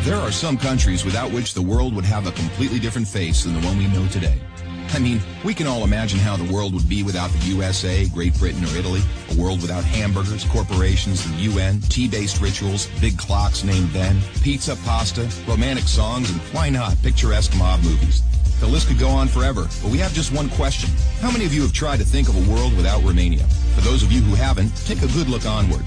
There are some countries without which the world would have a completely different face than the one we know today. I mean, we can all imagine how the world would be without the USA, Great Britain, or Italy. A world without hamburgers, corporations, the UN, tea-based rituals, big clocks named then, pizza, pasta, romantic songs, and why not, picturesque mob movies. The list could go on forever, but we have just one question. How many of you have tried to think of a world without Romania? For those of you who haven't, take a good look onward.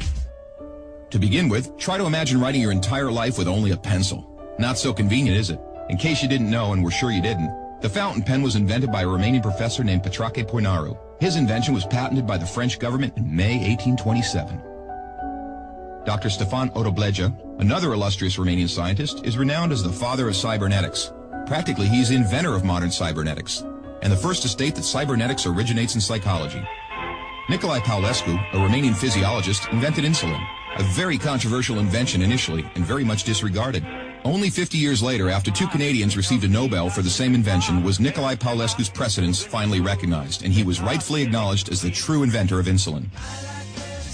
To begin with, try to imagine writing your entire life with only a pencil. Not so convenient, is it? In case you didn't know, and we're sure you didn't, the fountain pen was invented by a Romanian professor named Petrache Poinaru. His invention was patented by the French government in May 1827. Dr. Stefan Odobleja, another illustrious Romanian scientist, is renowned as the father of cybernetics. Practically, he's the inventor of modern cybernetics, and the first to state that cybernetics originates in psychology. Nicolae Paulescu, a Romanian physiologist, invented insulin, a very controversial invention initially and very much disregarded. Only 50 years later, after two Canadians received a Nobel for the same invention, was Nicolae Paulescu's precedence finally recognized, and he was rightfully acknowledged as the true inventor of insulin.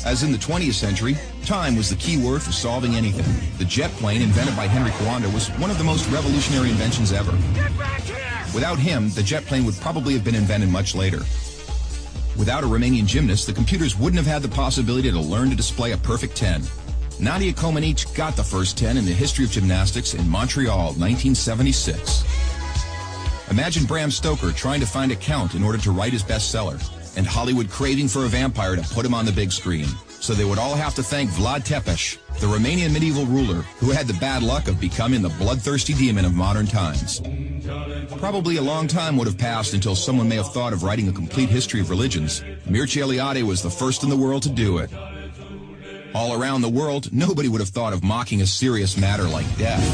As in the 20th century, time was the key word for solving anything. The jet plane, invented by Henry Coanda, was one of the most revolutionary inventions ever. Without him, the jet plane would probably have been invented much later. Without a Romanian gymnast, the computers wouldn't have had the possibility to learn to display a perfect 10. Nadia Comaneci got the first 10 in the history of gymnastics in Montreal, 1976. Imagine Bram Stoker trying to find a count in order to write his bestseller, and Hollywood craving for a vampire to put him on the big screen. So they would all have to thank Vlad Tepes, the Romanian medieval ruler, who had the bad luck of becoming the bloodthirsty demon of modern times. Probably a long time would have passed until someone may have thought of writing a complete history of religions. Mircea Eliade was the first in the world to do it. All around the world, nobody would have thought of mocking a serious matter like death.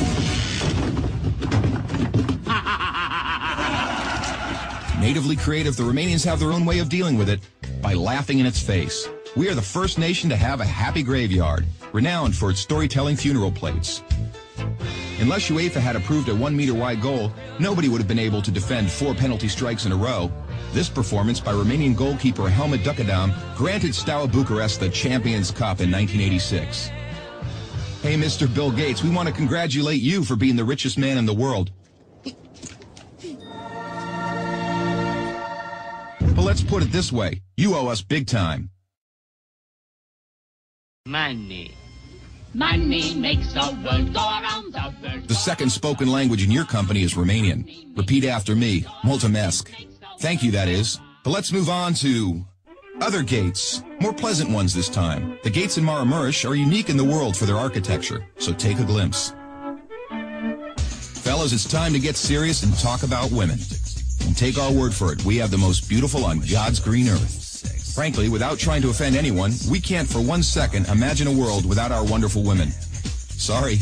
Natively creative, the Romanians have their own way of dealing with it, by laughing in its face. We are the first nation to have a happy graveyard, renowned for its storytelling funeral plates. Unless UEFA had approved a 1-meter-wide goal, nobody would have been able to defend 4 penalty strikes in a row. This performance by Romanian goalkeeper Helmut Ducadam granted Steaua Bucharest the Champions Cup in 1986. Hey, Mr. Bill Gates, we want to congratulate you for being the richest man in the world. But let's put it this way, you owe us big time. Money. Money makes the world go around the world. The second spoken language in your company is Romanian. Repeat after me, mulțumesc. Thank you, that is. But let's move on to other gates, more pleasant ones this time. The gates in Maramureș are unique in the world for their architecture, so take a glimpse. Fellas, it's time to get serious and talk about women. And take our word for it, we have the most beautiful on God's green earth. Frankly, without trying to offend anyone, we can't for 1 second imagine a world without our wonderful women. Sorry.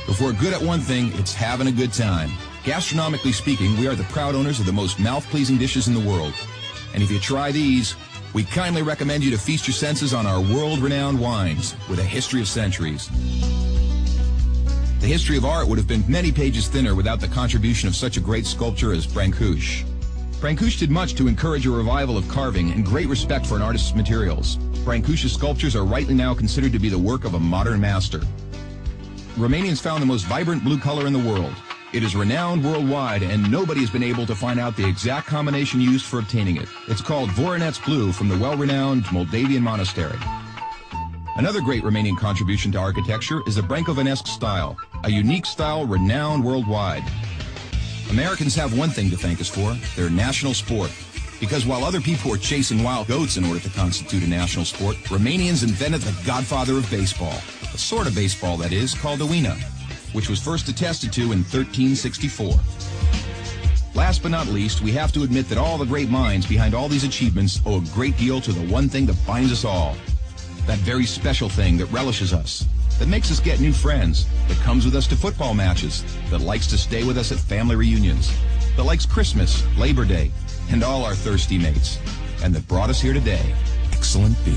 If we're good at one thing, it's having a good time. Gastronomically speaking, we are the proud owners of the most mouth-pleasing dishes in the world. And if you try these, we kindly recommend you to feast your senses on our world-renowned wines with a history of centuries. The history of art would have been many pages thinner without the contribution of such a great sculptor as Brancusi. Brancusi did much to encourage a revival of carving and great respect for an artist's materials. Brancusi's sculptures are rightly now considered to be the work of a modern master. Romanians found the most vibrant blue color in the world. It is renowned worldwide, and nobody has been able to find out the exact combination used for obtaining it. It's called Voronezh blue from the well-renowned Moldavian monastery. Another great Romanian contribution to architecture is the Brâncovenesque style, a unique style renowned worldwide. Americans have one thing to thank us for, their national sport. Because while other people were chasing wild goats in order to constitute a national sport, Romanians invented the godfather of baseball. A sort of baseball, that is, called Oina, which was first attested to in 1364. Last but not least, we have to admit that all the great minds behind all these achievements owe a great deal to the one thing that binds us all. That very special thing that relishes us, that makes us get new friends, that comes with us to football matches, that likes to stay with us at family reunions, that likes Christmas, Labor Day, and all our thirsty mates, and that brought us here today. Excellent beer.